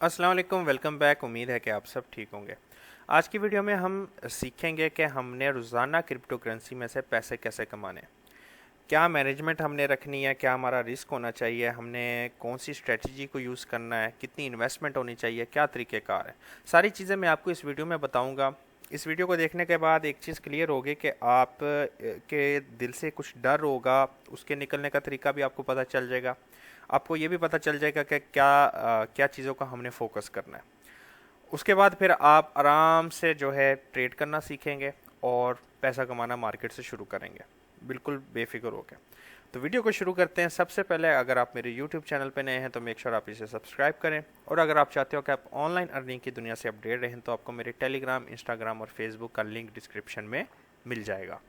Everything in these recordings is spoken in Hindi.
अस्सलाम वालेकुम, वेलकम बैक। उम्मीद है कि आप सब ठीक होंगे। आज की वीडियो में हम सीखेंगे कि हमने रोज़ाना क्रिप्टो करेंसी में से पैसे कैसे कमाने, क्या मैनेजमेंट हमने रखनी है, क्या हमारा रिस्क होना चाहिए, हमने कौन सी स्ट्रेटजी को यूज़ करना है, कितनी इन्वेस्टमेंट होनी चाहिए, क्या तरीक़ेकार है। सारी चीज़ें मैं आपको इस वीडियो में बताऊँगा। इस वीडियो को देखने के बाद एक चीज़ क्लियर होगी कि आप के दिल से कुछ डर होगा, उसके निकलने का तरीका भी आपको पता चल जाएगा। आपको ये भी पता चल जाएगा कि क्या चीज़ों का हमने फोकस करना है। उसके बाद फिर आप आराम से जो है ट्रेड करना सीखेंगे और पैसा कमाना मार्केट से शुरू करेंगे, बिल्कुल बेफिक्र होकर। तो वीडियो को शुरू करते हैं। सबसे पहले अगर आप मेरे YouTube चैनल पर नए हैं तो मेक श्योर आप इसे सब्सक्राइब करें, और अगर आप चाहते हो कि आप ऑनलाइन अर्निंग की दुनिया से अपडेट रहें तो आपको मेरे टेलीग्राम, इंस्टाग्राम और फेसबुक का लिंक डिस्क्रिप्शन में मिल जाएगा।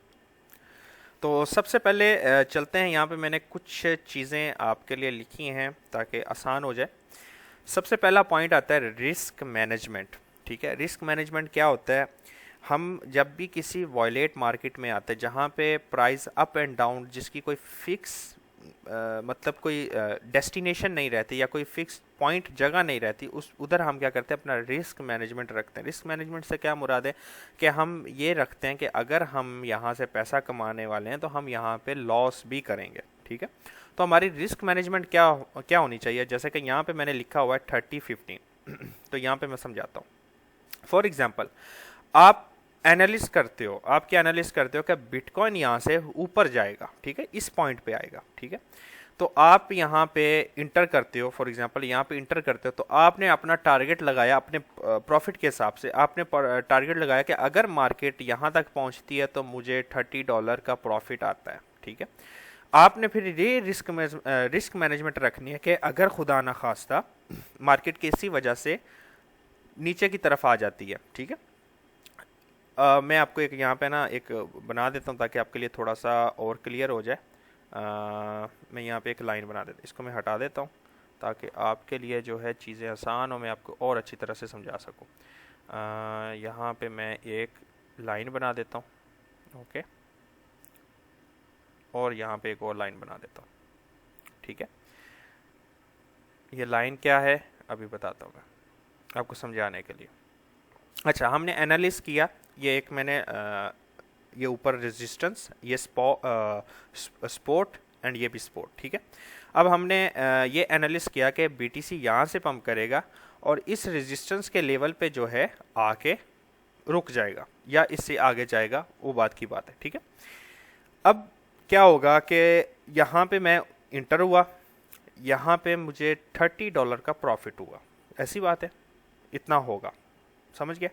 तो सबसे पहले चलते हैं। यहाँ पे मैंने कुछ चीज़ें आपके लिए लिखी हैं ताकि आसान हो जाए। सबसे पहला पॉइंट आता है रिस्क मैनेजमेंट। ठीक है, रिस्क मैनेजमेंट क्या होता है? हम जब भी किसी वॉयलेट मार्केट में आते हैं जहाँ पे प्राइस अप एंड डाउन, जिसकी कोई फिक्स मतलब कोई डेस्टिनेशन नहीं रहती या कोई फिक्स पॉइंट जगह नहीं रहती, उस उधर हम क्या करते हैं, अपना रिस्क मैनेजमेंट रखते हैं। रिस्क मैनेजमेंट से क्या मुराद है कि हम ये रखते हैं कि अगर हम यहाँ से पैसा कमाने वाले हैं तो हम यहाँ पे लॉस भी करेंगे। ठीक है, तो हमारी रिस्क मैनेजमेंट क्या क्या होनी चाहिए? जैसे कि यहाँ पे मैंने लिखा हुआ है 30-15। तो यहाँ पे मैं समझाता हूँ। फॉर एग्जाम्पल, आप एनालिस्ट करते हो, आप क्या एनालिस्ट करते हो कि बिटकॉइन यहाँ से ऊपर जाएगा, ठीक है, इस पॉइंट पे आएगा। ठीक है, तो आप यहाँ पे इंटर करते हो, फॉर एग्जांपल यहाँ पे इंटर करते हो, तो आपने अपना टारगेट लगाया, अपने प्रॉफिट के हिसाब से आपने टारगेट लगाया कि अगर मार्केट यहाँ तक पहुँचती है तो मुझे $30 का प्रॉफिट आता है। ठीक है, आपने फिर ये रिस्क मैनेजमेंट रखनी है कि अगर खुदा ना खास्ता मार्केट किसी वजह से नीचे की तरफ आ जाती है। ठीक है, मैं आपको एक यहाँ पे ना एक बना देता हूँ ताकि आपके लिए थोड़ा सा और क्लियर हो जाए। मैं यहाँ पे एक लाइन बना देता हूँ, इसको मैं हटा देता हूँ ताकि आपके लिए जो है चीज़ें आसान हो, मैं आपको और अच्छी तरह से समझा सकूँ। यहाँ पे मैं एक लाइन बना देता हूँ, ओके, और यहाँ पे एक और लाइन बना देता हूँ। ठीक है, ये लाइन क्या है अभी बताता हूँ मैं आपको समझाने के लिए। अच्छा, हमने एनालिस किया, ये एक मैंने ये ऊपर रेजिस्टेंस, ये स्पोर्ट एंड ये भी स्पोर्ट। ठीक है, अब हमने ये एनालिस किया कि बीटीसी यहाँ से पंप करेगा और इस रेजिस्टेंस के लेवल पे जो है आके रुक जाएगा या इससे आगे जाएगा, वो बात की बात है। ठीक है, अब क्या होगा कि यहाँ पे मैं इंटर हुआ, यहाँ पे मुझे $30 का प्रॉफिट हुआ, ऐसी बात है, इतना होगा, समझ गया।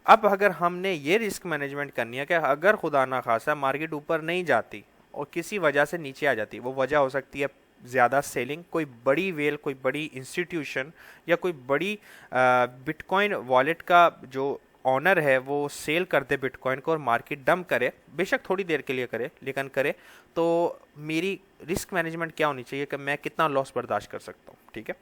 अब अगर हमने ये रिस्क मैनेजमेंट करनी है कि अगर खुदा ना खासा मार्केट ऊपर नहीं जाती और किसी वजह से नीचे आ जाती, वो वजह हो सकती है ज़्यादा सेलिंग, कोई बड़ी वेल, कोई बड़ी इंस्टीट्यूशन या कोई बड़ी बिटकॉइन वॉलेट का जो ऑनर है वो सेल कर दे बिटकॉइन को और मार्केट डंप करे, बेशक थोड़ी देर के लिए करे लेकिन करे, तो मेरी रिस्क मैनेजमेंट क्या होनी चाहिए कि मैं कितना लॉस बर्दाश्त कर सकता हूँ। ठीक है,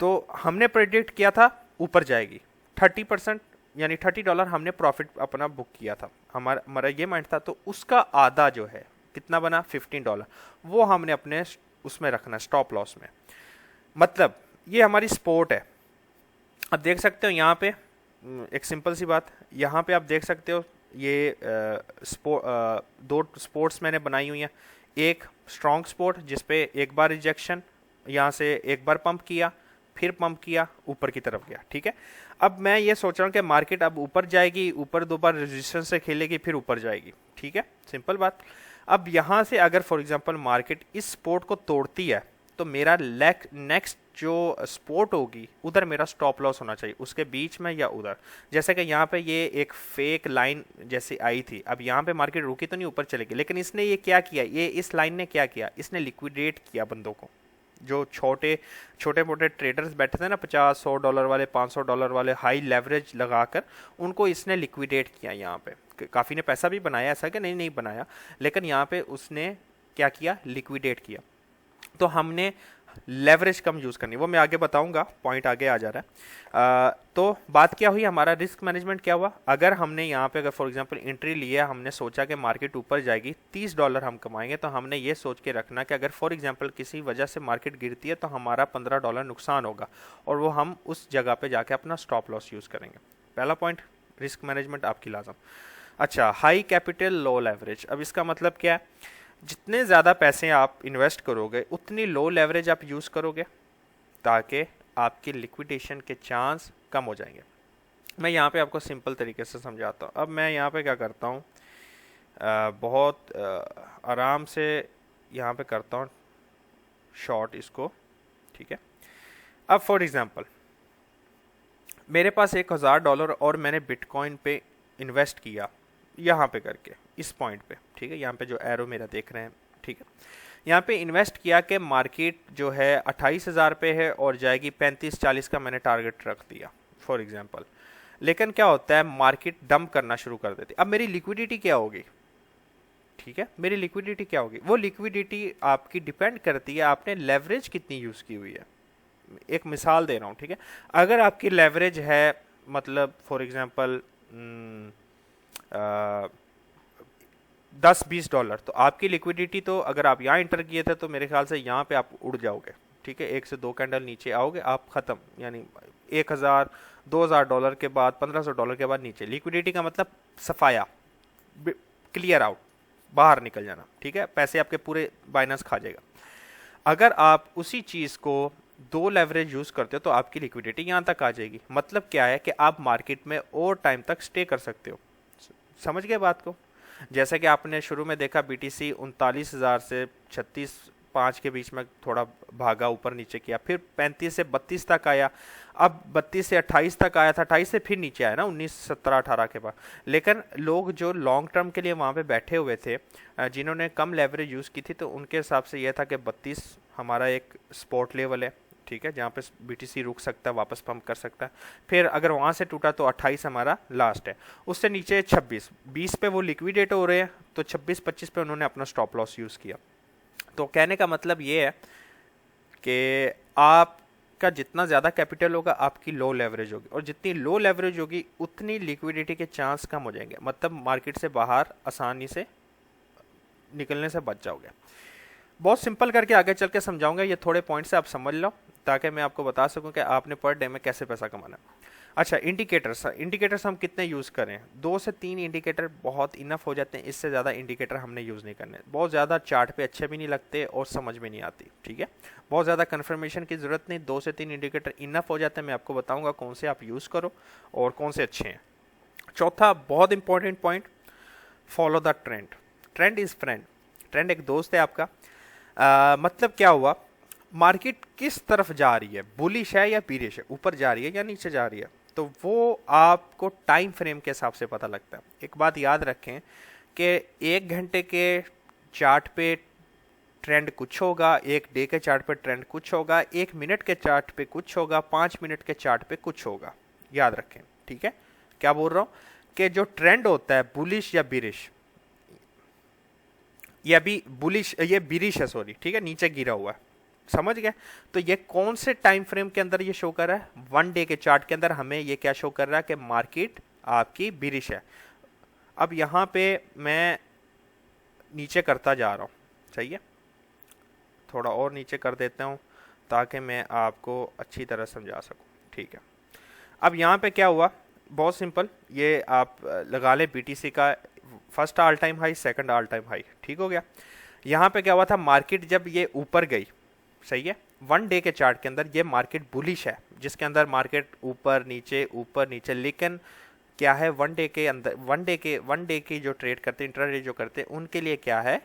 तो हमने प्रेडिक्ट किया था ऊपर जाएगी 30%, यानी $30 हमने प्रॉफिट अपना बुक किया था, हमारा ये माइंड था। तो उसका आधा जो है कितना बना, $15, वो हमने अपने उसमें रखना, स्टॉप लॉस में। मतलब ये हमारी स्पोर्ट है। अब देख सकते हो यहाँ पे एक सिंपल सी बात, यहाँ पे आप देख सकते हो ये दो स्पोर्ट्स मैंने बनाई हुई हैं। एक स्ट्रॉन्ग स्पोर्ट जिसपे एक बार रिजेक्शन, यहाँ से एक बार पंप किया, फिर पंप किया, ऊपर की तरफ गया। ठीक है, अब मैं ये सोच रहा हूँ कि मार्केट अब ऊपर जाएगी, ऊपर 2 बार रेजिस्टेंस से खेलेगी, फिर ऊपर जाएगी। ठीक है, सिंपल बात। अब यहाँ से अगर फॉर एग्जांपल मार्केट इस सपोर्ट को तोड़ती है तो मेरा नेक्स्ट जो सपोर्ट होगी उधर मेरा स्टॉप लॉस होना चाहिए, उसके बीच में या उधर। जैसे कि यहाँ पे ये एक फेक लाइन जैसे आई थी, अब यहाँ पे मार्केट रुकी तो नहीं, ऊपर चलेगी, लेकिन इसने ये क्या किया, ये इस लाइन ने क्या किया, इसने लिक्विडेट किया बंदों को। जो छोटे मोटे ट्रेडर्स बैठे थे ना, $50-100 वाले, $500 वाले, हाई लेवरेज लगाकर, उनको इसने लिक्विडेट किया। यहाँ पे काफ़ी ने पैसा भी बनाया, ऐसा कि नहीं बनाया, लेकिन यहाँ पे उसने क्या किया, लिक्विडेट किया। तो हमने लेवरेज कम यूज़ करनी, वो मैं आगे बताऊंगा, पॉइंट आगे आ जा रहा है। तो बात क्या हुई, हमारा रिस्क मैनेजमेंट क्या हुआ, अगर हमने यहाँ पे अगर फॉर एग्जांपल एंट्री लिया, हमने सोचा कि मार्केट ऊपर जाएगी, $30 हम कमाएंगे, तो हमने ये सोच के रखना कि अगर फॉर एग्जांपल किसी वजह से मार्केट गिरती है तो हमारा $15 नुकसान होगा, और वो हम उस जगह पे जाके अपना स्टॉप लॉस यूज़ करेंगे। पहला पॉइंट, रिस्क मैनेजमेंट आपकी लाजम। अच्छा, हाई कैपिटल लो लेवरेज, अब इसका मतलब क्या है, जितने ज़्यादा पैसे आप इन्वेस्ट करोगे उतनी लो लेवरेज आप यूज़ करोगे, ताकि आपकी लिक्विडेशन के चांस कम हो जाएंगे। मैं यहाँ पे आपको सिंपल तरीके से समझाता हूँ। अब मैं यहाँ पे क्या करता हूँ, बहुत आराम से यहाँ पे करता हूँ शॉर्ट इसको, ठीक है। अब फॉर एग्जांपल मेरे पास $1000 और मैंने बिटकॉइन पे इन्वेस्ट किया, यहाँ पे करके इस पॉइंट पे, ठीक है, यहाँ पे जो एरो मेरा देख रहे हैं, ठीक है, यहाँ पे इन्वेस्ट किया कि मार्केट जो है 28,000 पे है और जाएगी 35-40 का मैंने टारगेट रख दिया फॉर एग्जांपल। लेकिन क्या होता है, मार्केट डंप करना शुरू कर देती। अब मेरी लिक्विडिटी क्या होगी, ठीक है, मेरी लिक्विडिटी क्या होगी, वो लिक्विडिटी आपकी डिपेंड करती है आपने लेवरेज कितनी यूज़ की हुई है। एक मिसाल दे रहा हूँ, ठीक है, अगर आपकी लेवरेज है मतलब फॉर एग्जांपल $10-20, तो आपकी लिक्विडिटी, तो अगर आप यहाँ इंटर किए थे तो मेरे ख्याल से यहाँ पे आप उड़ जाओगे, ठीक है, 1 से 2 कैंडल नीचे आओगे, आप ख़त्म, यानी $1,000-2,000 के बाद $1,500 के बाद नीचे। लिक्विडिटी का मतलब सफाया, क्लियर आउट, बाहर निकल जाना, ठीक है, पैसे आपके पूरे बाइनेंस खा जाएगा। अगर आप उसी चीज़ को 2 लेवरेज यूज़ करते हो तो आपकी लिक्विडिटी यहाँ तक आ जाएगी। मतलब क्या है कि आप मार्केट में और टाइम तक स्टे कर सकते हो। समझ गए बात को? जैसे कि आपने शुरू में देखा BTC 39,000 से 36,500 के बीच में थोड़ा भागा, ऊपर नीचे किया, फिर 35 से 32 तक आया, अब 32 से 28 तक आया था, 28 से फिर नीचे आया ना 19, 17, 18 के बाद। लेकिन लोग जो लॉन्ग टर्म के लिए वहाँ पे बैठे हुए थे, जिन्होंने कम लेवरेज यूज़ की थी, तो उनके हिसाब से यह था कि 32 हमारा एक स्पॉट लेवल है, ठीक है, जहाँ पे BTC रुक सकता है, वापस पंप कर सकता है। फिर अगर वहाँ से टूटा तो 28 हमारा लास्ट है, उससे नीचे 26, 20 पे वो लिक्विडेट हो रहे हैं, तो 26-25 पे उन्होंने अपना स्टॉप लॉस यूज़ किया। तो कहने का मतलब ये है कि आपका जितना ज़्यादा कैपिटल होगा आपकी लो लेवरेज होगी, और जितनी लो लेवरेज होगी उतनी लिक्विडिटी के चांस कम हो जाएंगे, मतलब मार्केट से बाहर आसानी से निकलने से बच जाओगे। बहुत सिंपल करके आगे चल के समझाऊंगा, ये थोड़े पॉइंट से आप समझ लो ताकि मैं आपको बता सकूं कि आपने पर डे में कैसे पैसा कमाना है। अच्छा, इंडिकेटर्स हम कितने यूज़ करें, 2 से 3 इंडिकेटर बहुत इनफ हो जाते हैं, इससे ज़्यादा इंडिकेटर हमने यूज़ नहीं करने। बहुत ज़्यादा चार्ट पे अच्छे भी नहीं लगते और समझ में नहीं आती, ठीक है, बहुत ज़्यादा कन्फर्मेशन की ज़रूरत नहीं, 2 से 3 इंडिकेटर इनफ हो जाते हैं। मैं आपको बताऊँगा कौन से आप यूज़ करो और कौन से अच्छे हैं। चौथा बहुत important point, follow the trend. Trend is friend, trend एक दोस्त है आपका। मतलब क्या हुआ, मार्केट किस तरफ जा रही है, बुलिश है या बीरिश है, ऊपर जा रही है या नीचे जा रही है, तो वो आपको टाइम फ्रेम के हिसाब से पता लगता है। एक बात याद रखें कि 1 घंटे के चार्ट पे ट्रेंड कुछ होगा, 1 डे के चार्ट पे ट्रेंड कुछ होगा, 1 मिनट के चार्ट पे कुछ होगा, 5 मिनट के चार्ट पे कुछ होगा, याद रखें, ठीक है। क्या बोल रहा हूँ कि जो ट्रेंड होता है बुलिश या बीरिश, ये अभी बुलिश, ये बीरिश है, सॉरी, ठीक है, नीचे गिरा हुआ है, समझ गए। तो ये कौन से टाइम फ्रेम के अंदर ये शो कर रहा है, 1 डे के चार्ट के अंदर हमें ये क्या शो कर रहा है कि मार्केट आपकी बीरिश है। अब यहाँ पे मैं नीचे करता जा रहा हूँ, सही है, थोड़ा और नीचे कर देता हूँ ताकि मैं आपको अच्छी तरह समझा सकूँ, ठीक है। अब यहाँ पे क्या हुआ, बहुत सिंपल, ये आप लगा ले BTC का first all time high, second all time high, ठीक हो गया। यहाँ पे क्या हुआ था, मार्केट जब ये ऊपर गई, सही है, 1 डे के चार्ट के अंदर ये मार्केट बुलिश है, जिसके अंदर मार्केट ऊपर नीचे, लेकिन क्या है, 1 डे के अंदर, 1 डे की जो ट्रेड करते हैं, इंट्राडे जो करते हैं, उनके लिए क्या है,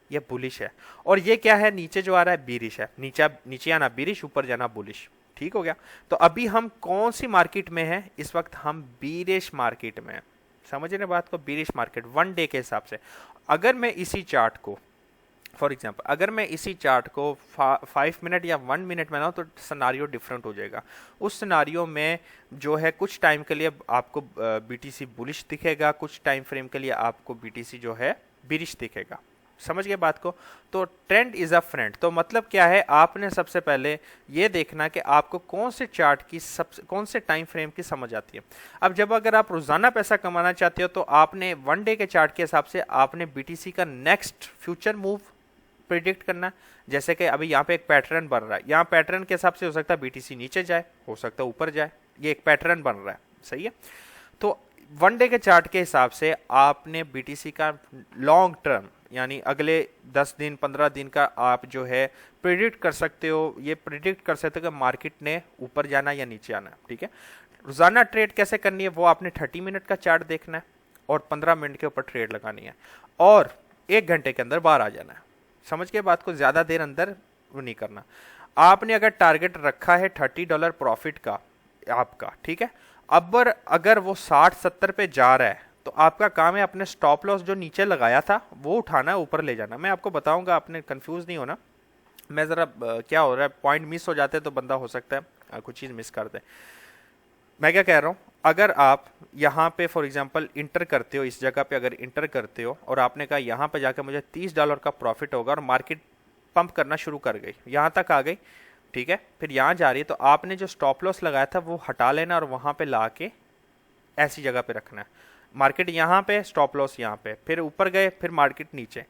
ये बुलिश है। और ये क्या है, नीचे जो आ रहा है बीरिश है, नीचे आना बीरिश, ऊपर जाना बुलिश, ठीक हो गया। तो अभी हम कौन सी मार्केट में हैं, इस वक्त हम बीरिश मार्केट में हैं, समझ रहे बात को, बीरिश मार्केट 1 डे के हिसाब से। अगर मैं इसी चार्ट को फॉर एग्जाम्पल, अगर मैं इसी चार्ट को 5 मिनट या 1 मिनट में ना, तो सिनारियो डिफरेंट हो जाएगा। उस सिनारियो में जो है कुछ टाइम के लिए आपको BTC बुलिश दिखेगा, कुछ टाइम फ्रेम के लिए आपको BTC जो है बीरिश दिखेगा, समझ गए बात को। तो ट्रेंड इज अ फ्रेंड, तो मतलब क्या है, आपने सबसे पहले ये देखना कि आपको कौन से चार्ट की कौन से टाइम फ्रेम की समझ आती है। अब जब अगर आप रोजाना पैसा कमाना चाहते हो तो आपने वन डे के चार्ट के हिसाब से आपने बीटीसी का नेक्स्ट फ्यूचर मूव प्रिडिक्ट करना। जैसे कि अभी यहाँ पे एक पैटर्न बन रहा है, यहाँ पैटर्न के हिसाब से हो सकता है बीटीसी नीचे जाए, हो सकता है ऊपर जाए, ये एक पैटर्न बन रहा है, सही है। तो वन डे के चार्ट के हिसाब से आपने बीटीसी का लॉन्ग टर्म यानी अगले 10 दिन 15 दिन का आप जो है प्रिडिक्ट कर सकते हो। ये प्रिडिक्ट कर सकते हो कि मार्केट ने ऊपर जाना या नीचे आना, ठीक है। रोजाना ट्रेड कैसे करनी है, वो आपने 30 मिनट का चार्ट देखना है और 15 मिनट के ऊपर ट्रेड लगानी है और 1 घंटे के अंदर बाहर आ जाना है। समझ के बात को, ज्यादा देर अंदर वो नहीं करना। आपने अगर टारगेट रखा है $30 प्रॉफिट का आपका, ठीक है, अब अगर वो 60-70 पे जा रहा है तो आपका काम है अपने स्टॉप लॉस जो नीचे लगाया था वो उठाना, ऊपर ले जाना। मैं आपको बताऊंगा, आपने कंफ्यूज नहीं होना। मैं जरा क्या हो रहा है, पॉइंट मिस हो जाते तो बंदा हो सकता है कुछ चीज़ मिस कर दे। मैं क्या कह रहा हूँ, अगर आप यहाँ पे फॉर एग्जांपल इंटर करते हो, इस जगह पे अगर इंटर करते हो और आपने कहा यहाँ पे जाकर मुझे $30 का प्रॉफिट होगा और मार्केट पंप करना शुरू कर गई, यहाँ तक आ गई, ठीक है, फिर यहाँ जा रही है, तो आपने जो स्टॉप लॉस लगाया था वो हटा लेना और वहाँ पे ला के ऐसी जगह पे रखना है। मार्केट यहाँ पे, स्टॉप लॉस यहाँ पे, फिर ऊपर गए, फिर मार्केट नीचे।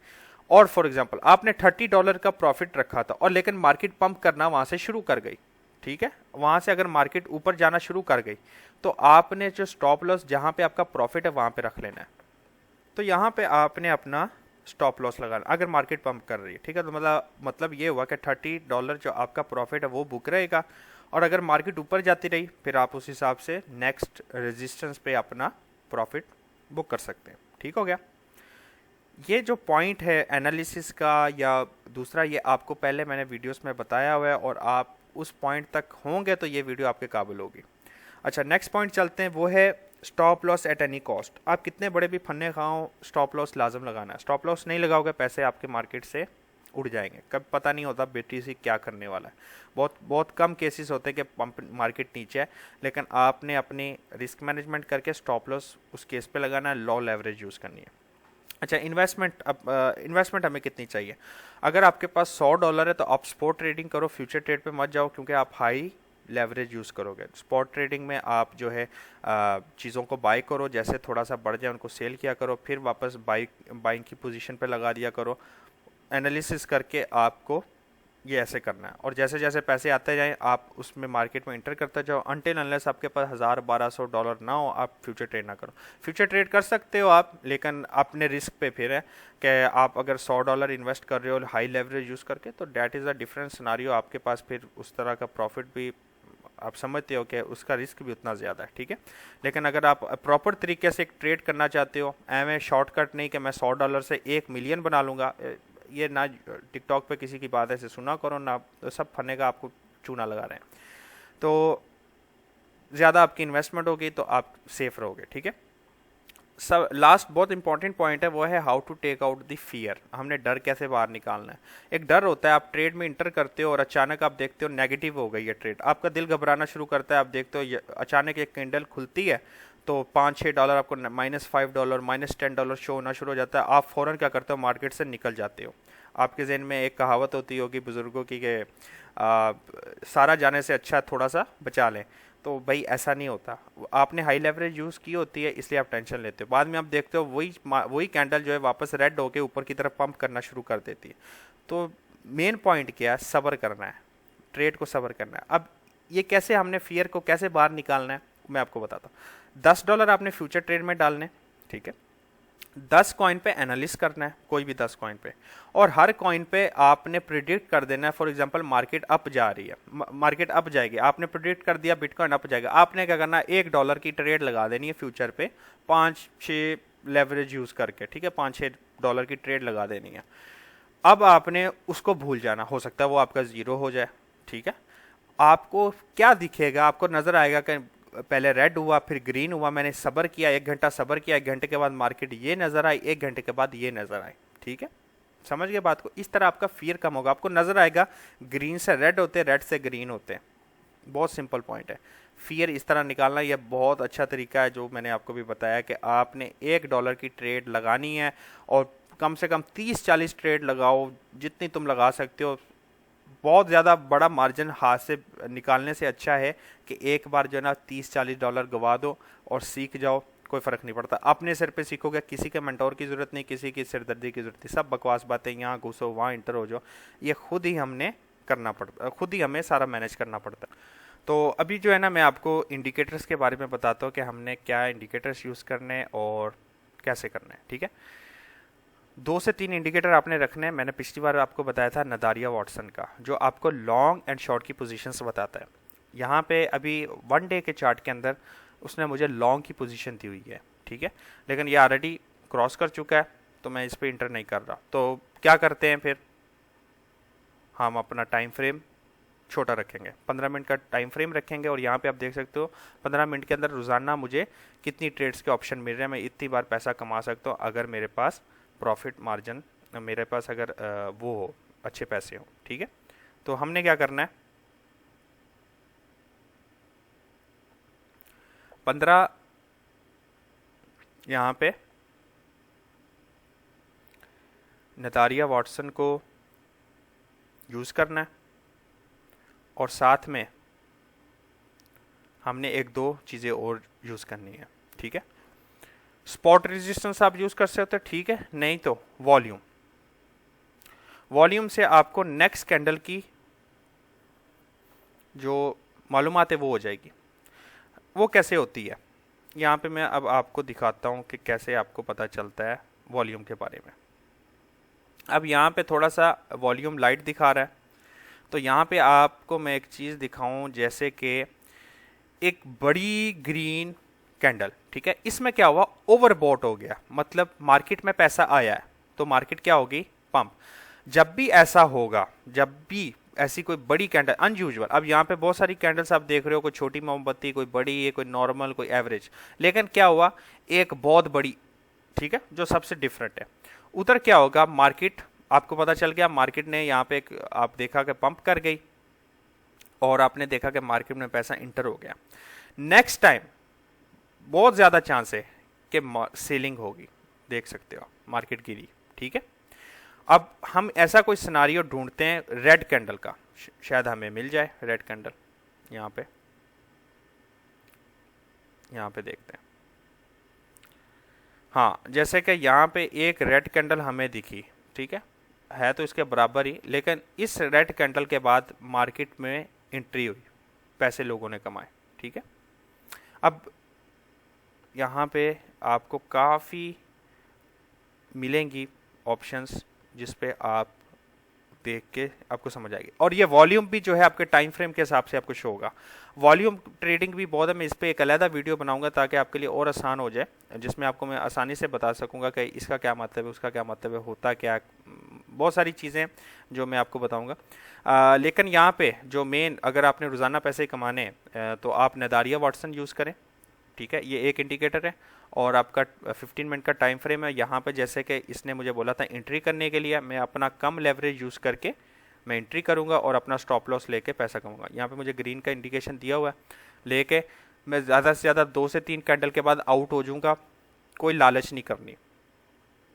और फॉर एग्जांपल आपने $30 का प्रॉफिट रखा था और लेकिन मार्केट पंप करना वहाँ से शुरू कर गई, ठीक है, वहाँ से अगर मार्केट ऊपर जाना शुरू कर गई तो आपने जो स्टॉप लॉस जहाँ पे आपका प्रॉफिट है वहाँ पे रख लेना है। तो यहाँ पे आपने अपना स्टॉप लॉस लगाना अगर मार्केट पंप कर रही है, ठीक है। तो मतलब ये हुआ कि $30 जो आपका प्रॉफिट है वो बुक रहेगा और अगर मार्केट ऊपर जाती रही फिर आप उस हिसाब से नेक्स्ट रेजिस्टेंस पे अपना प्रॉफिट बुक कर सकते हैं, ठीक हो गया। ये जो पॉइंट है एनालिसिस का या दूसरा, ये आपको पहले मैंने वीडियोस में बताया हुआ है और आप उस पॉइंट तक होंगे तो ये वीडियो आपके काबिल होगी। अच्छा, नेक्स्ट पॉइंट चलते हैं, वो है stop loss at any cost. आप कितने बड़े भी फन्ने खाओ, स्टॉप लॉस लाजम लगाना है। स्टॉप लॉस नहीं लगाओगे पैसे आपके मार्केट से उड़ जाएंगे, कब पता नहीं होता बीटीसी क्या करने वाला है। बहुत बहुत कम केसेस होते हैं कि पंप मार्केट नीचे है, लेकिन आपने अपनी रिस्क मैनेजमेंट करके स्टॉप लॉस उस केस पे लगाना है, लो लेवरेज यूज़ करनी है। अच्छा, इन्वेस्टमेंट, अब इन्वेस्टमेंट हमें कितनी चाहिए। अगर आपके पास $100 है तो आप स्पॉट ट्रेडिंग करो, फ्यूचर ट्रेड पे मत जाओ क्योंकि आप हाई लेवरेज यूज़ करोगे। स्पॉट ट्रेडिंग में आप जो है चीज़ों को बाई करो, जैसे थोड़ा सा बढ़ जाए उनको सेल किया करो, फिर वापस बाइंग की पोजीशन पे लगा दिया करो। एनालिसिस करके आपको ये ऐसे करना है और जैसे जैसे पैसे आते जाएं आप उसमें मार्केट में इंटर करते जाओ अनटिल अनलेस आपके पास $1000-1200 ना हो, आप फ्यूचर ट्रेड ना करो। फ्यूचर ट्रेड कर सकते हो आप, लेकिन अपने रिस्क पे फिर है कि आप अगर $100 इन्वेस्ट कर रहे हो हाई लेवरेज यूज़ करके तो that is a different scenario. आपके पास फिर उस तरह का प्रॉफिट भी आप समझते हो कि उसका रिस्क भी उतना ज़्यादा है, ठीक है। लेकिन अगर आप प्रॉपर तरीके से एक ट्रेड करना चाहते हो, एम शॉर्टकट नहीं कि मैं $100 से 1 मिलियन बना लूँगा, ये ना टिकटॉक पे किसी की बात ऐसे सुना करो ना, तो सब फने का आपको चूना लगा रहे हैं। तो ज़्यादा आपकी इन्वेस्टमेंट होगी तो आप सेफ रहोगे, ठीक है। सब लास्ट बहुत इंपॉर्टेंट पॉइंट है, वो है how to take out the fear. हमने डर कैसे बाहर निकालना है। एक डर होता है, आप ट्रेड में इंटर करते हो और अचानक आप देखते हो नेगेटिव हो गई है ट्रेड, आपका दिल घबराना शुरू करता है। आप देखते हो अचानक एक कैंडल खुलती है तो $5-6 आपको -$5 -$10 शो होना शुरू हो जाता है। आप फ़ौरन क्या करते हो, मार्केट से निकल जाते हो। आपके जहन में एक कहावत होती होगी बुज़ुर्गों की कि सारा जाने से अच्छा थोड़ा सा बचा लें। तो भाई ऐसा नहीं होता, आपने हाई लेवरेज यूज़ की होती है इसलिए आप टेंशन लेते हो। बाद में आप देखते हो वही कैंडल जो है वापस रेड होके ऊपर की तरफ पंप करना शुरू कर देती है। तो मेन पॉइंट क्या है, सब्र करना है, ट्रेड को सब्र करना है। अब ये कैसे हमने फियर को कैसे बाहर निकालना है मैं आपको बताता हूँ। $10 आपने फ्यूचर ट्रेड में डालने, ठीक है। 10 कॉइन पे एनालिस करना है, कोई भी 10 कॉइन पे, और हर कॉइन पे आपने प्रिडिक्ट कर देना है। फॉर एग्जांपल मार्केट अप जा रही है, मार्केट अप जाएगी, आपने प्रिडिक्ट कर दिया बिटकॉइन अप जाएगा, आपने क्या करना है $1 की ट्रेड लगा देनी है फ्यूचर पे 5-6 लेवरेज यूज करके, ठीक है, $5-6 की ट्रेड लगा देनी है। अब आपने उसको भूल जाना, हो सकता है वो आपका जीरो हो जाए, ठीक है। आपको क्या दिखेगा, आपको नजर आएगा कि पहले रेड हुआ फिर ग्रीन हुआ, मैंने सब्र किया, 1 घंटा सब्र किया, 1 घंटे के बाद मार्केट ये नजर आई, 1 घंटे के बाद ये नजर आई, ठीक है। समझ गए बात को। इस तरह आपका फियर कम होगा, आपको नजर आएगा ग्रीन से रेड होते, रेड से ग्रीन होते। बहुत सिंपल पॉइंट है, फियर इस तरह निकालना। यह बहुत अच्छा तरीका है जो मैंने आपको भी बताया कि आपने $1 की ट्रेड लगानी है और कम से कम 30-40 ट्रेड लगाओ, जितनी तुम लगा सकते हो। बहुत ज़्यादा बड़ा मार्जिन हाथ से निकालने से अच्छा है कि एक बार जो है ना $30-40 गवा दो और सीख जाओ, कोई फ़र्क नहीं पड़ता। अपने सिर पे सीखोगे, किसी के मेंटोर की ज़रूरत नहीं, किसी की सिरदर्दी की ज़रूरत नहीं, सब बकवास बातें, यहाँ घुसो वहाँ इंटर हो जाओ, ये खुद ही हमने करना पड़ता, खुद ही हमें सारा मैनेज करना पड़ता। तो अभी जो है ना मैं आपको इंडिकेटर्स के बारे में बताता हूँ कि हमने क्या इंडिकेटर्स यूज़ करने और कैसे करना है, ठीक है। 2 से 3 इंडिकेटर आपने रखने हैं। मैंने पिछली बार आपको बताया था नदारिया वाटसन का, जो आपको लॉन्ग एंड शॉर्ट की पोजीशंस बताता है। यहाँ पे अभी 1 डे के चार्ट के अंदर उसने मुझे लॉन्ग की पोजीशन दी हुई है, ठीक है, लेकिन ये ऑलरेडी क्रॉस कर चुका है, तो मैं इस पर इंटर नहीं कर रहा। तो क्या करते हैं फिर, हम अपना टाइम फ्रेम छोटा रखेंगे, 15 मिनट का टाइम फ्रेम रखेंगे, और यहाँ पे आप देख सकते हो 15 मिनट के अंदर रोज़ाना मुझे कितनी ट्रेड्स के ऑप्शन मिल रहे हैं, मैं इतनी बार पैसा कमा सकता हूँ अगर मेरे पास प्रॉफिट मार्जिन, मेरे पास अगर वो हो, अच्छे पैसे हो, ठीक है। तो हमने क्या करना है, 15 यहाँ पे नदारिया वाटसन को यूज़ करना है, और साथ में हमने 1-2 चीज़ें और यूज़ करनी है, ठीक है। स्पॉट रेजिस्टेंस आप यूज़ कर सकते हो, ठीक है, नहीं तो वॉल्यूम। वॉल्यूम से आपको नेक्स्ट कैंडल की जो मालूमात है वो हो जाएगी। वो कैसे होती है, यहाँ पे मैं अब आपको दिखाता हूँ कि कैसे आपको पता चलता है वॉल्यूम के बारे में। अब यहाँ पे थोड़ा सा वॉल्यूम लाइट दिखा रहा है, तो यहाँ पे आपको मैं एक चीज़ दिखाऊं, जैसे कि एक बड़ी ग्रीन कैंडल, ठीक है, इसमें क्या हुआ, ओवरबॉट हो गया, मतलब मार्केट में पैसा आया है, तो मार्केट क्या होगी, पंप। जब भी ऐसा होगा, जब भी ऐसी कोई बड़ी कैंडल अनयूजुअल, अब यहाँ पे बहुत सारी कैंडल्स आप देख रहे हो, कोई छोटी मोमबत्ती, कोई बड़ी है, कोई नॉर्मल, कोई एवरेज, लेकिन क्या हुआ, एक बहुत बड़ी, ठीक है, जो सबसे डिफरेंट है, उधर क्या होगा, मार्केट आपको पता चल गया, मार्केट ने यहाँ पे आप देखा कि पंप कर गई, और आपने देखा कि मार्केट में पैसा इंटर हो गया। नेक्स्ट टाइम बहुत ज़्यादा चांस है कि सेलिंग होगी, देख सकते हो मार्केट गिरी, ठीक है। अब हम ऐसा कोई सिनारियो ढूंढते हैं रेड कैंडल का, शायद हमें मिल जाए रेड कैंडल। यहाँ पे देखते हैं, हाँ, जैसे कि यहाँ पे एक रेड कैंडल हमें दिखी, ठीक है तो इसके बराबर ही, लेकिन इस रेड कैंडल के बाद मार्केट में एंट्री हुई, पैसे लोगों ने कमाए, ठीक है। अब यहाँ पे आपको काफ़ी मिलेंगी ऑप्शंस जिस पे आप देख के आपको समझ आएगी, और ये वॉल्यूम भी जो है आपके टाइम फ्रेम के हिसाब से आपको शो होगा। वॉल्यूम ट्रेडिंग भी बहुत है, मैं इस पर एक अलग वीडियो बनाऊंगा ताकि आपके लिए और आसान हो जाए, जिसमें आपको मैं आसानी से बता सकूंगा कि इसका क्या मतलब है, उसका क्या मतलब है, होता क्या, बहुत सारी चीज़ें जो मैं आपको बताऊंगा। लेकिन यहाँ पे जो मेन, अगर आपने रोज़ाना पैसे कमाने तो आप नदारिया वाटसन यूज़ करें, ठीक है, ये एक इंडिकेटर है, और आपका 15 मिनट का टाइम फ्रेम है। यहाँ पे जैसे कि इसने मुझे बोला था एंट्री करने के लिए, मैं अपना कम लेवरेज यूज़ करके मैं एंट्री करूँगा और अपना स्टॉप लॉस लेके पैसा कमाऊँगा। यहाँ पे मुझे ग्रीन का इंडिकेशन दिया हुआ है, लेके मैं ज़्यादा से ज़्यादा 2 से 3 कैंडल के बाद आउट हो जाऊँगा, कोई लालच नहीं करनी,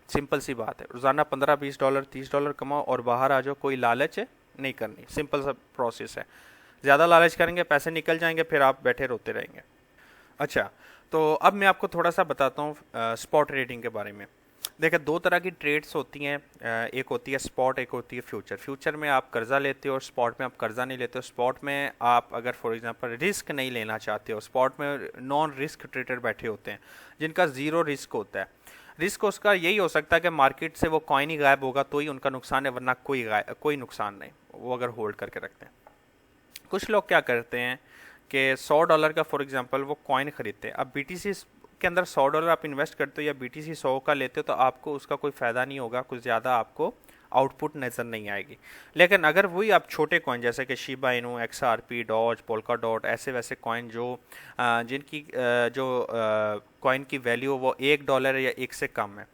सिंपल सी बात है। रोज़ाना $15-20 $30 कमाओ और बाहर आ जाओ, कोई लालच नहीं करनी, सिंपल सा प्रोसेस है। ज़्यादा लालच करेंगे पैसे निकल जाएंगे, फिर आप बैठे रोते रहेंगे। अच्छा, तो अब मैं आपको थोड़ा सा बताता हूँ स्पॉट ट्रेडिंग के बारे में। देखिए, 2 तरह की ट्रेड्स होती हैं, एक होती है स्पॉट, एक होती है फ्यूचर। फ्यूचर में आप कर्जा लेते हो और स्पॉट में आप कर्जा नहीं लेते हो। स्पॉट में आप अगर फॉर एग्जांपल रिस्क नहीं लेना चाहते हो, स्पॉट में नॉन रिस्क ट्रेडर बैठे होते हैं जिनका ज़ीरो रिस्क होता है। रिस्क उसका यही हो सकता है कि मार्केट से वो कॉइन ही गायब होगा तो ही उनका नुकसान है, वरना कोई नुकसान नहीं, वो अगर होल्ड करके रखते हैं। कुछ लोग क्या करते हैं कि $100 का फॉर एग्जांपल वो कॉइन खरीदते हैं। अब BTC के अंदर $100 आप इन्वेस्ट करते हो या BTC 100 का लेते हो तो आपको उसका कोई फ़ायदा नहीं होगा, कुछ ज़्यादा आपको आउटपुट नज़र नहीं आएगी। लेकिन अगर वही आप छोटे कॉइन जैसे कि Shiba Inu, XRP, Dodge, polka dot, ऐसे वैसे कॉइन जो जिनकी जो कॉइन की वैल्यू वो $1 या 1 से कम है,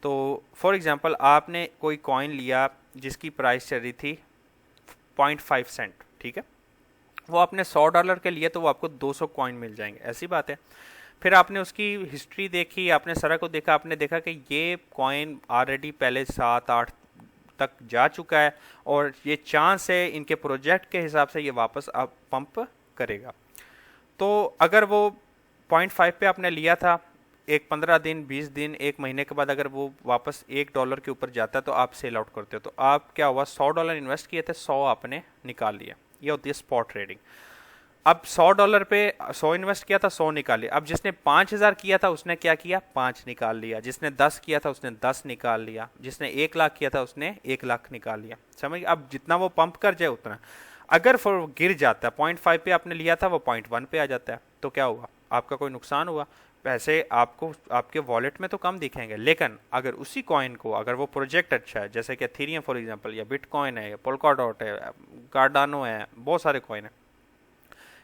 तो फॉर एग्जांपल आपने कोई कॉइन लिया जिसकी प्राइस चल रही थी 0.5 सेंट, ठीक है, वो आपने $100 के लिए तो वो आपको 200 कॉइन मिल जाएंगे, ऐसी बात है। फिर आपने उसकी हिस्ट्री देखी, आपने सारा को देखा, आपने देखा कि ये कॉइन ऑलरेडी पहले 7-8 तक जा चुका है और ये चांस है इनके प्रोजेक्ट के हिसाब से ये वापस अब पंप करेगा। तो अगर वो 0.5 पे आपने लिया था, एक 15 दिन 20 दिन 1 महीने के बाद अगर वो वापस $1 के ऊपर जाता है तो आप सेल आउट करते हो। तो आप क्या हुआ, $100 इन्वेस्ट किए थे, 100 आपने निकाल लिया। ये होती है स्पॉट ट्रेडिंग। अब $100 पे 100 इन्वेस्ट किया था, 100 निकाल लिया। अब जिसने 5,000 किया था उसने क्या किया, 5 निकाल लिया। जिसने 10 किया था उसने 10 निकाल लिया। जिसने 1 लाख किया था उसने 1 लाख निकाल लिया। समझ, अब जितना वो पंप कर जाए उतना। अगर फिर गिर जाता है, 0.5 पे आपने लिया था वो 0.1 पे आ जाता है, तो क्या हुआ, आपका कोई नुकसान हुआ। पैसे आपको आपके वॉलेट में तो कम दिखेंगे, लेकिन अगर उसी कॉइन को, अगर वो प्रोजेक्ट अच्छा है, जैसे कि एथेरियम फॉर एग्जांपल, या बिटकॉइन है, या पोल्काडॉट है, कार्डानो है, बहुत सारे कॉइन है,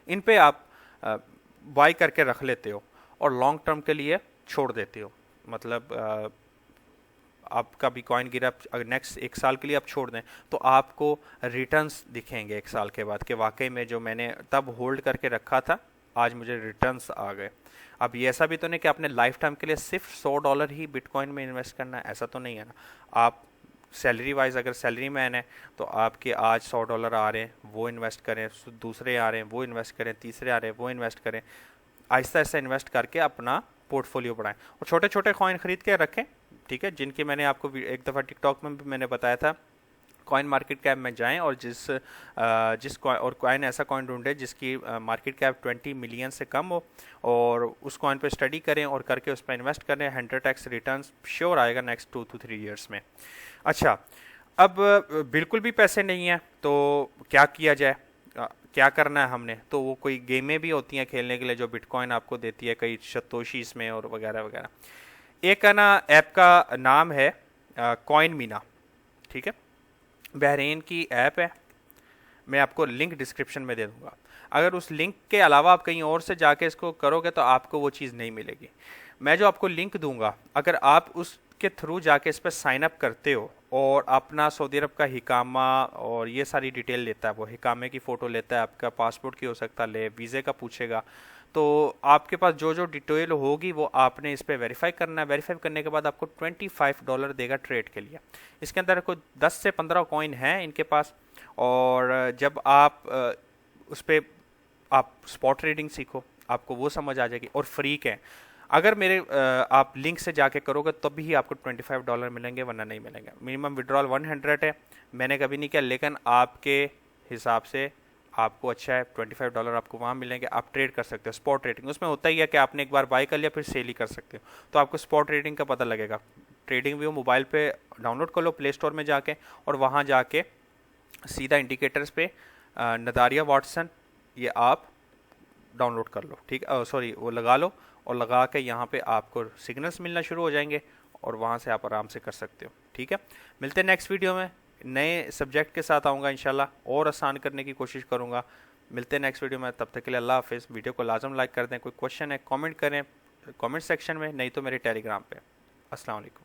इन पे आप बाई करके रख लेते हो और लॉन्ग टर्म के लिए छोड़ देते हो। मतलब आपका भी कॉइन गिरा, अगर नेक्स्ट 1 साल के लिए आप छोड़ दें तो आपको रिटर्न्स दिखेंगे 1 साल के बाद कि वाकई में जो मैंने तब होल्ड करके रखा था आज मुझे रिटर्न्स आ गए। अब ये ऐसा भी तो नहीं कि आपने लाइफ टाइम के लिए सिर्फ $100 ही बिटकॉइन में इन्वेस्ट करना है, ऐसा तो नहीं है ना। आप सैलरी वाइज, अगर सैलरी मैन है तो आपके आज $100 आ रहे हैं वो इन्वेस्ट करें, दूसरे आ रहे हैं वो इन्वेस्ट करें, तीसरे आ रहे हैं वो इन्वेस्ट करें। आहिस्ता आहिस्ता इन्वेस्ट करके अपना पोर्टफोलियो बढ़ाएं और छोटे छोटे कॉइन खरीद के रखें, ठीक है, जिनकी मैंने आपको एक दफ़ा टिकटॉक में भी मैंने बताया था। कॉइन मार्केट कैप में जाएं और जिस कॉइन ऐसा कॉइन ढूंढें जिसकी मार्केट कैप 20 मिलियन से कम हो और उस कॉइन पे स्टडी करें और करके उस पर इन्वेस्ट करें। 100x रिटर्न्स श्योर आएगा नेक्स्ट 2 to 3 ईयर्स में। अच्छा, अब बिल्कुल भी पैसे नहीं है तो क्या किया जाए, क्या करना है हमने। तो वो कोई गेमें भी होती हैं खेलने के लिए जो बिटकॉइन आपको देती है, कई सतोशी इसमें और वगैरह वगैरह। एक है ना, ऐप का नाम है कॉइन मीना, ठीक है, बहरीन की ऐप है। मैं आपको लिंक डिस्क्रिप्शन में दे दूंगा। अगर उस लिंक के अलावा आप कहीं और से जाके इसको करोगे तो आपको वो चीज़ नहीं मिलेगी। मैं जो आपको लिंक दूंगा, अगर आप उसके थ्रू जाके इस पर साइन अप करते हो और अपना सऊदी अरब का हिकामा और ये सारी डिटेल लेता है, वो हिकामे की फ़ोटो लेता है, आपका पासपोर्ट की हो सकता है, वीज़े का पूछेगा, तो आपके पास जो जो डिटेल होगी वो आपने इस पर वेरीफाई करना है। वेरीफाई करने के बाद आपको $25 देगा ट्रेड के लिए। इसके अंदर कोई 10 से 15 कॉइन हैं इनके पास, और जब आप उस पर आप स्पॉट ट्रेडिंग सीखो, आपको वो समझ आ जाएगी और फ्री के। अगर मेरे आप लिंक से जाके करोगे तब भी आपको $25 मिलेंगे, वरना नहीं मिलेंगे। मिनिमम विड्रॉल 100 है, मैंने कभी नहीं किया, लेकिन आपके हिसाब से आपको अच्छा है, $25 आपको वहाँ मिलेंगे। आप ट्रेड कर सकते हो स्पॉट ट्रेडिंग। उसमें होता ही है कि आपने एक बार बाय कर लिया फिर सेल ही कर सकते हो, तो आपको स्पॉट ट्रेडिंग का पता लगेगा। ट्रेडिंग व्यू मोबाइल पे डाउनलोड कर लो प्ले स्टोर में जाके, और वहाँ जाके सीधा इंडिकेटर्स पे नदारिया वाटसन ये आप डाउनलोड कर लो, ठीक है, सॉरी वो लगा लो, और लगा के यहाँ पे आपको सिग्नल्स मिलना शुरू हो जाएंगे और वहाँ से आप आराम से कर सकते हो, ठीक है। मिलते हैं नेक्स्ट वीडियो में, नए सब्जेक्ट के साथ आऊँगा इंशाल्लाह, और आसान करने की कोशिश करूँगा। मिलते हैं नेक्स्ट वीडियो में, तब तक के लिए अल्लाह हाफिज़। वीडियो को लाजम लाइक कर दें, कोई क्वेश्चन है कमेंट करें कमेंट सेक्शन में, नहीं तो मेरे टेलीग्राम पे। अस्सलाम वालेकुम।